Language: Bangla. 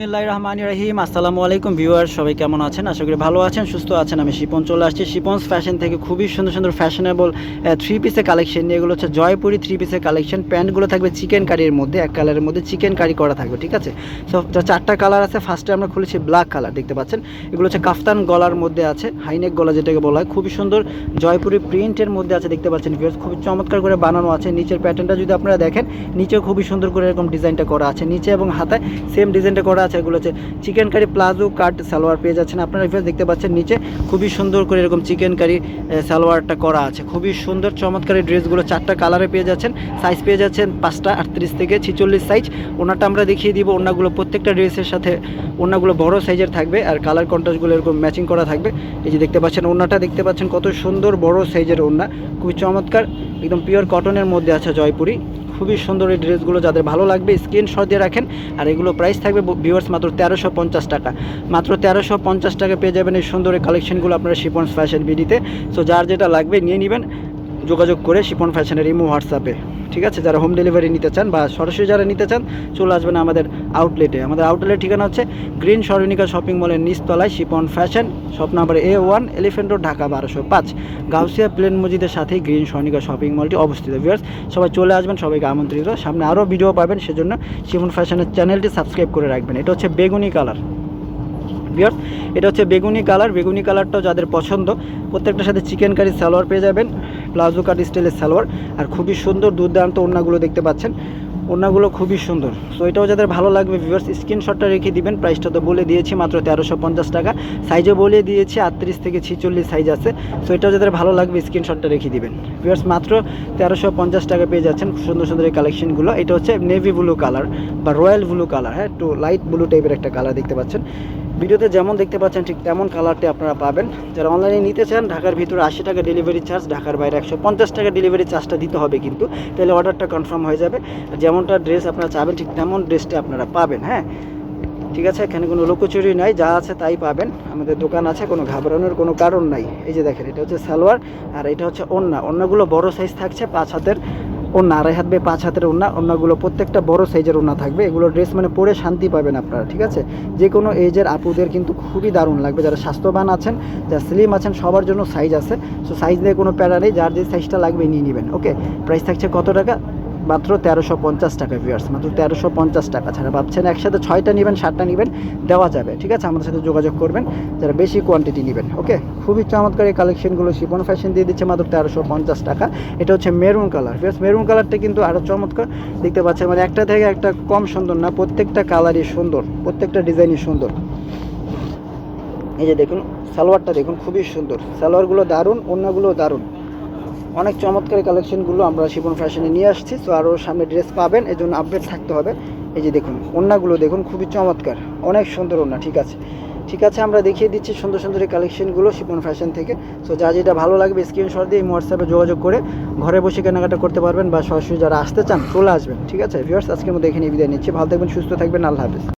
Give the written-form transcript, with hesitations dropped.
রহিম আসসালামু আলাইকুম ভিউয়ার্স, সবাই কেমন আছেন? আশা করি ভালো আছেন, সুস্থ আছেন। আমি শিপন চলে আসছি শিপনস ফ্যাশন থেকে খুবই সুন্দর সুন্দর ফ্যাশনেবল থ্রি পিসের কালেকশন নিয়ে। এগুলো হচ্ছে জয়পুরি থ্রি পিসের কালেকশন। প্যান্টগুলো থাকবে চিকেন কারির মধ্যে, এক কালারের মধ্যে চিকেন কারি করা থাকবে, ঠিক আছে? সো চারটা কালার আছে। ফার্স্টে আমরা খুলেছি ব্ল্যাক কালার, দেখতে পাচ্ছেন। এগুলো হচ্ছে কাফতান গলার মধ্যে আছে, হাইনেক গলা যেটাকে বলা হয়। খুবই সুন্দর জয়পুরি প্রিন্টের মধ্যে আছে, দেখতে পাচ্ছেন ভিউয়ার্স। খুবই চমৎকার করে বানানো আছে। নিচের প্যাটার্নটা যদি আপনারা দেখেন, নিচেও খুবই সুন্দর করে এরকম ডিজাইনটা করা আছে, নিচে এবং হাতায় সেম ডিজাইনটা করা আছে। এগুলো হচ্ছে chikankari palazzo cut salwar পেয়ে যাচ্ছেন আপনারা। দেখতে পাচ্ছেন নিচে খুবই সুন্দর করে এরকম চিকেন কারি সালোয়ারটা করা আছে। খুবই সুন্দর চমৎকার এই ড্রেসগুলো চারটা কালারে পেয়ে যাচ্ছেন। সাইজ পেয়ে যাচ্ছেন 5টা, 38 থেকে 46 সাইজ। ওনাটা আমরা দেখিয়ে দিব। ওনাগুলো প্রত্যেকটা ড্রেসের সাথে ওনাগুলো বড় সাইজের থাকবে, আর কালার কন্ট্রাস্টগুলো এরকম ম্যাচিং করা থাকবে। এই যে দেখতে পাচ্ছেন ওনাটা, দেখতে পাচ্ছেন কত সুন্দর বড় সাইজের ওনা, খুবই চমৎকার, একদম পিওর কটনের মধ্যে আছে জয়পুরি। খুবই সুন্দর এই ড্রেসগুলো, যাদের ভালো লাগবে স্ক্রিনশট দিয়ে রাখেন। আর এগুলো প্রাইস থাকবে ভিউয়ার্স মাত্র 1350 টাকা। মাত্র 1350 টাকা পেয়ে যাবেন এই সুন্দর এই কালেকশনগুলো আপনারা শিপনস ফ্যাশন বিডিতে। সো যার যেটা লাগবে নিয়ে নেবেন, যোগাযোগ করে শিপন ফ্যাশনের ইমো হোয়াটসঅ্যাপে, ঠিক আছে? যারা হোম ডেলিভারি নিতে চান বা সরাসরি যারা নিতে চান, চলে আসবেন আমাদের আউটলেটে। আমাদের আউটলেটের ঠিকানা হচ্ছে গ্রিন স্বর্ণিকা শপিং মলের নিচতলায় Shipon fashion, shop number A1, Elephant Road, Dhaka 1205। Gausia প্লেন মসজিদের সাথেই গ্রিন স্বর্ণিকা শপিং মলটি অবস্থিত। ভিউয়ার্স সবাই চলে আসবেন, সবাইকে আমন্ত্রিত। সামনে আরও ভিডিও পাবেন, সেজন্য শিপন ফ্যাশনের চ্যানেলটি সাবস্ক্রাইব করে রাখবেন। এটা হচ্ছে বেগুনি কালার ভিউয়ার্স, এটা হচ্ছে বেগুনি কালার। বেগুনি কালারটাও যাদের পছন্দ, প্রত্যেকটার সাথে চিকেন কারি সালোয়ার পেয়ে যাবেন, প্লাজো কাট স্টাইলের সালোয়ার। আর খুবই সুন্দর দুর্দান্ত ওড়নাগুলো দেখতে পাচ্ছেন, ওড়নাগুলো খুবই সুন্দর। সো এটাও যাদের ভালো লাগবে ভিউয়ার্স স্ক্রিনশটটা রেখে দিবেন। প্রাইসটা তো বলে দিয়েছি মাত্র 1350 টাকা। সাইজও বলে দিয়েছি 38 থেকে 46 সাইজ আছে। সো এটাও যাদের ভালো লাগবে স্ক্রিনশটটা রেখে দিবেন ভিউয়ার্স। মাত্র 1350 টাকা পেয়ে যাচ্ছেন সুন্দর সুন্দর এই কালেকশনগুলো। এটা হচ্ছে নেভি ব্লু কালার বা রয়্যাল ব্লু কালার, হ্যাঁ, একটু লাইট ব্লু টাইপের একটা কালার দেখতে পাচ্ছেন। ভিডিওতে যেমন দেখতে পাচ্ছেন ঠিক তেমন কালারটি আপনারা পাবেন। যারা অনলাইনে নিতে চান, ঢাকার ভিতরে 80 টাকা ডেলিভারি চার্জ, ঢাকার বাইরে 150 টাকা ডেলিভারি চার্জটা দিতে হবে কিন্তু, তাহলে অর্ডারটা কনফার্ম হয়ে যাবে। যেমনটা ড্রেস আপনারা চাবেন ঠিক তেমন ড্রেসটি আপনারা পাবেন, হ্যাঁ, ঠিক আছে? এখানে কোনো লুকোচুরি নাই, যা আছে তাই পাবেন। আমাদের দোকান আছে, কোনো ঘাবড়ানোর কোনো কারণ নাই। এই যে দেখেন, এটা হচ্ছে সালোয়ার আর এটা হচ্ছে ওড়না। ওড়নাগুলো বড় সাইজ থাকছে, 5 হাতের ওড়না, 2.5 হাত বাই 5 হাতের ওড়না। ওড়নাগুলো প্রত্যেকটা বড় সাইজের ওড়না থাকবে। এগুলো ড্রেস মানে পরে শান্তি পাবেন আপনারা, ঠিক আছে? যে কোনো এজের আপুদের কিন্তু খুবই দারুণ লাগবে। যারা স্বাস্থ্যবান আছেন, যারা স্লিম আছেন, সবার জন্য সাইজ আছে। সো সাইজ নিয়ে কোনো প্যারা নেই, যার যে সাইজটা লাগবে নিয়ে নেবেন। ওকে, প্রাইস থাকছে কত টাকা? মাত্র 1350 টাকা ভিউয়ার্স, মাত্র 1350 টাকা ছাড়া পাচ্ছেন। একসাথে 6টা নেবেন, 7টা নেবেন, দেওয়া যাবে, ঠিক আছে? আমাদের সাথে যোগাযোগ করবেন যারা বেশি কোয়ান্টিটি নেবেন। ওকে, খুবই চমৎকার এই কালেকশনগুলো শিপন ফ্যাশন দিয়ে দিচ্ছে মাত্র 1350 টাকা। এটা হচ্ছে মেরুন কালার ভিউয়ার্স। মেরুন কালারটা কিন্তু আরও চমৎকার দেখতে পাচ্ছেন, মানে একটা থেকে একটা কম সুন্দর না, প্রত্যেকটা কালারই সুন্দর, প্রত্যেকটা ডিজাইনই সুন্দর। এই যে দেখুন সালোয়ারটা, দেখুন খুবই সুন্দর, সালোয়ারগুলো দারুণ, ওড়নাগুলো দারুণ। অনেক চমৎকার কালেকশনগুলো আমরা শিপন ফ্যাশনে নিয়ে আসছি। সো আরও সামনে ড্রেস পাবেন, এই জন্য আপডেট থাকতে হবে। এই যে দেখুন ওড়নাগুলো দেখুন, খুবই চমৎকার, অনেক সুন্দর ওড়না, ঠিক আছে? ঠিক আছে, আমরা দেখিয়ে দিচ্ছি সুন্দর সুন্দর এই কালেকশনগুলো শিপন ফ্যাশন থেকে। সো যা যেটা ভালো লাগবে স্ক্রিনশট দিয়ে হোয়াটসঅ্যাপে যোগাযোগ করে ঘরে বসে কেনাকাটা করতে পারবেন, বা সরাসরি যারা আসতে চান চলে আসবেন, ঠিক আছে ভিউয়ার্স? আজকের মধ্যে এখানে বিদায় নিচ্ছি। ভালো থাকবেন, সুস্থ থাকবেন, আল্লাহ হাফেজ।